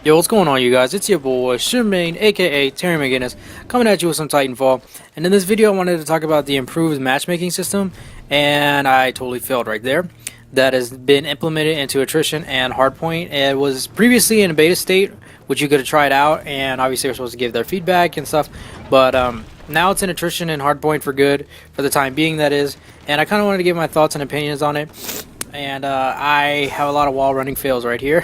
Yo, what's going on, you guys? It's your boy, Shemaine, aka Terry McGinnis, coming at you with some Titanfall. And in this video, I wanted to talk about the improved matchmaking system, and I totally failed right there. That has been implemented into Attrition and Hardpoint. It was previously in a beta state, which you could have tried out, and obviously you're supposed to give their feedback and stuff. But now it's in Attrition and Hardpoint for good, for the time being, that is. And I kind of wanted to give my thoughts and opinions on it. And I have a lot of wall running fails right here.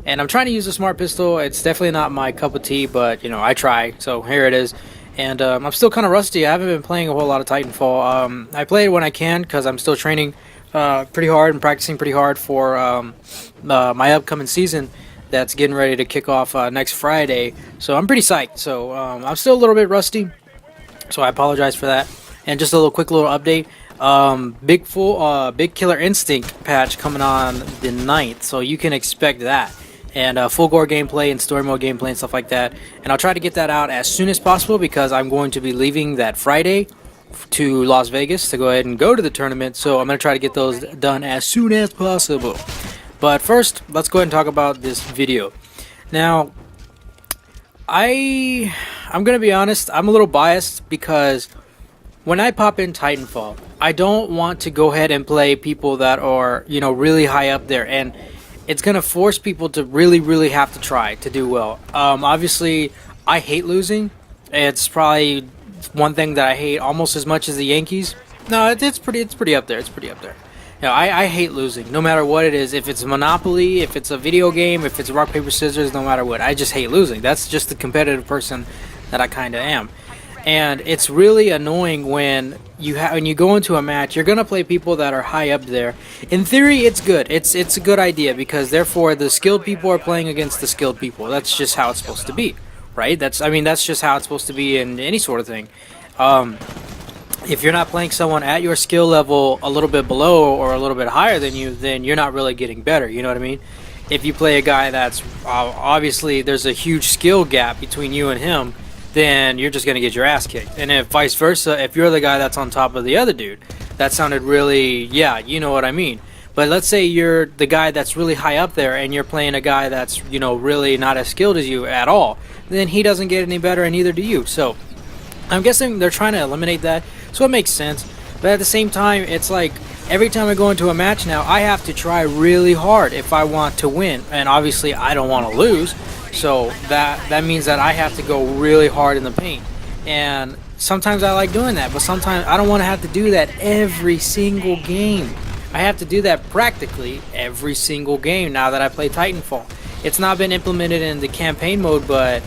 And I'm trying to use a smart pistol. It's definitely not my cup of tea, but you know, I try. So here it is. And I'm still kind of rusty. I haven't been playing a whole lot of Titanfall. I play it when I can because I'm still training pretty hard and practicing pretty hard for my upcoming season that's getting ready to kick off next Friday. So I'm pretty psyched. So I'm still a little bit rusty. So I apologize for that. And just a quick little update. Big Killer Instinct patch coming on the 9th. So you can expect that. And full gore gameplay and story mode gameplay and stuff like that. And I'll try to get that out as soon as possible because I'm going to be leaving that Friday to Las Vegas to go ahead and go to the tournament. So I'm going to try to get those done as soon as possible. But first, let's go ahead and talk about this video. Now, I'm going to be honest, I'm a little biased because when I pop in Titanfall, I don't want to go ahead and play people that are, you know, really high up there, and it's going to force people to really have to try to do well. Obviously, I hate losing. It's probably one thing that I hate almost as much as the Yankees. No, it's pretty up there. It's pretty up there. You know, I hate losing, no matter what it is. If it's Monopoly, if it's a video game, if it's rock, paper, scissors, no matter what. I just hate losing. That's just the competitive person that I kind of am. And it's really annoying when you go into a match, you're gonna play people that are high up there. In theory, it's good. It's a good idea because therefore the skilled people are playing against the skilled people. That's just how it's supposed to be, right? That's just how it's supposed to be in any sort of thing. If you're not playing someone at your skill level a little bit below or a little bit higher than you, then you're not really getting better. You know what I mean? If you play a guy that's obviously there's a huge skill gap between you and him, then you're just going to get your ass kicked. And if vice versa, if you're the guy that's on top of the other dude, that sounded really, yeah, you know what I mean. But let's say you're the guy that's really high up there and you're playing a guy that's, you know, really not as skilled as you at all, then he doesn't get any better and neither do you. So I'm guessing they're trying to eliminate that, so it makes sense. But at the same time, it's like every time I go into a match now, I have to try really hard if I want to win. And obviously I don't want to lose. So that means that I have to go really hard in the paint. And sometimes I like doing that, but sometimes I don't want to have to do that every single game. I have to do that practically every single game now that I play Titanfall. It's not been implemented in the campaign mode, but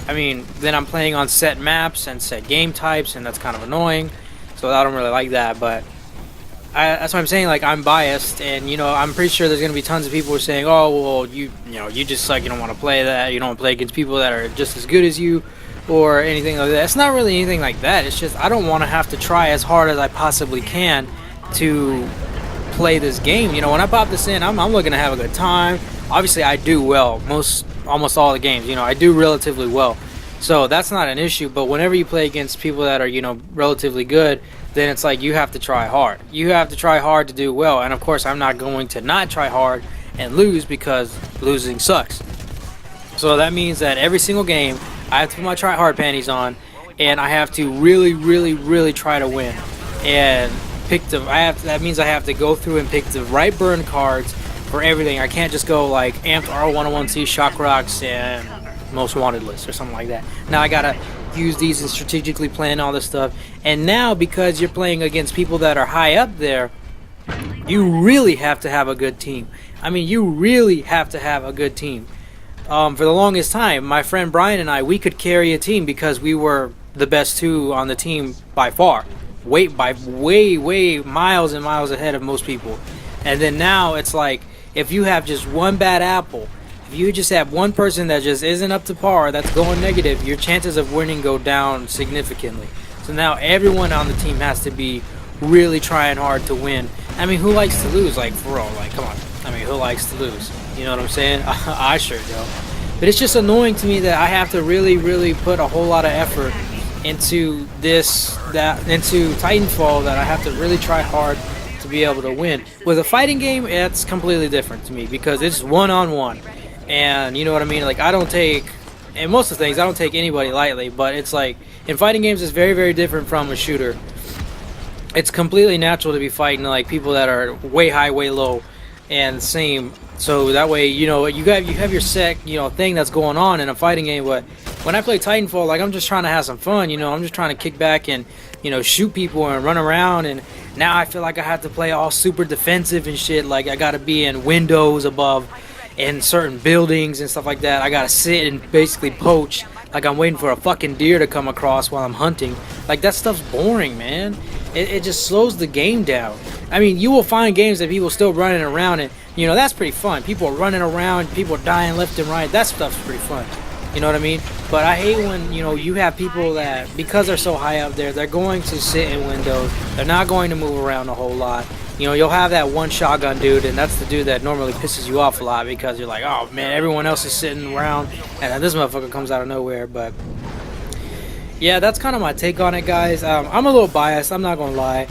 I mean, then I'm playing on set maps and set game types, and that's kind of annoying. So I don't really like that, but that's what I'm saying. Like, I'm biased, and you know, I'm pretty sure there's gonna be tons of people who are saying, "Oh, well, you just suck. You don't want to play that. You don't want to play against people that are just as good as you, or anything like that." It's not really anything like that. It's just I don't want to have to try as hard as I possibly can to play this game. You know, when I pop this in, I'm looking to have a good time. Obviously, I do well almost all the games. You know, I do relatively well, so that's not an issue. But whenever you play against people that are, you know, relatively good, then it's like you have to try hard. You have to try hard to do well. And of course, I'm not going to not try hard and lose because losing sucks. So that means that every single game, I have to put my try hard panties on, and I have to really try to win. And that means I have to go through and pick the right burn cards for everything. I can't just go like amped R101C, shock rocks, and most wanted list or something like that. Now I gotta use these and strategically plan all this stuff. And now because you're playing against people that are high up there, you really have to have a good team. I mean, you really have to have a good team. For the longest time, my friend Brian and I, we could carry a team because we were the best two on the team by far, way miles and miles ahead of most people. And then now it's like, if you have just one bad apple, if you just have one person that just isn't up to par, that's going negative, your chances of winning go down significantly. So now everyone on the team has to be really trying hard to win. I mean, who likes to lose? Like, for real, like, come on. I mean, who likes to lose? You know what I'm saying? I sure do. But it's just annoying to me that I have to really put a whole lot of effort into into Titanfall, that I have to really try hard to be able to win. With a fighting game, it's completely different to me because it's one-on-one. And you know what I mean? Like I don't take, and most of the things I don't take anybody lightly, but it's like in fighting games it's very, very different from a shooter. It's completely natural to be fighting like people that are way high, way low, and same. So that way, you know, you have your set, you know, thing that's going on in a fighting game. But when I play Titanfall, like I'm just trying to have some fun, you know, I'm just trying to kick back and, you know, shoot people and run around. And now I feel like I have to play all super defensive and shit. Like I gotta be in windows above, in certain buildings and stuff like that. I gotta sit and basically poach like I'm waiting for a fucking deer to come across while I'm hunting. Like that stuff's boring, man. It just slows the game down. I mean, you will find games that people still running around, and you know that's pretty fun. People are running around, people are dying left and right. That stuff's pretty fun. You know what I mean? But I hate when, you know, you have people that, because they're so high up there, they're going to sit in windows. They're not going to move around a whole lot. You know, you'll have that one shotgun dude, and that's the dude that normally pisses you off a lot because you're like, oh man, everyone else is sitting around, and then this motherfucker comes out of nowhere. But yeah, that's kind of my take on it, guys. I'm a little biased, I'm not gonna lie.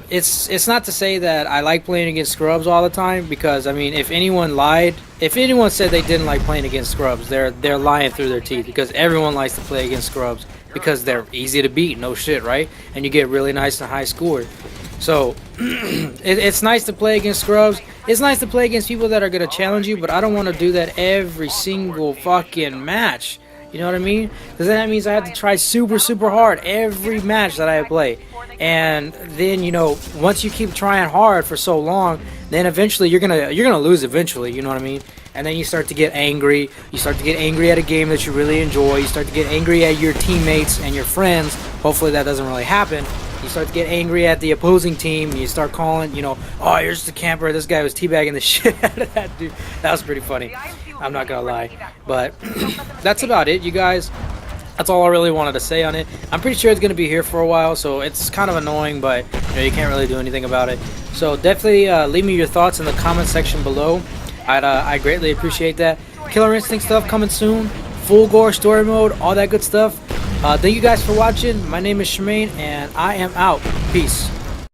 It's not to say that I like playing against scrubs all the time, because I mean, if anyone said they didn't like playing against scrubs, they're lying through their teeth, because everyone likes to play against scrubs because they're easy to beat, no shit, right? And you get really nice and high scores. So it's nice to play against scrubs. It's nice to play against people that are gonna challenge you, but I don't want to do that every single fucking match. You know what I mean? Because then that means I have to try super, super hard every match that I play. And then, you know, once you keep trying hard for so long, then eventually you're gonna lose eventually, you know what I mean? And then you start to get angry. You start to get angry at a game that you really enjoy. You start to get angry at your teammates and your friends. Hopefully that doesn't really happen. You start to get angry at the opposing team. And you start calling, you know, oh, here's the camper. This guy was teabagging the shit out of that dude. That was pretty funny. I'm not gonna lie. But that's about it, you guys. That's all I really wanted to say on it. I'm pretty sure it's going to be here for a while, so it's kind of annoying, but you know, you can't really do anything about it. So definitely leave me your thoughts in the comment section below. I greatly appreciate that. Killer Instinct stuff coming soon. Full gore story mode, all that good stuff. Thank you guys for watching. My name is Shemaine, and I am out. Peace.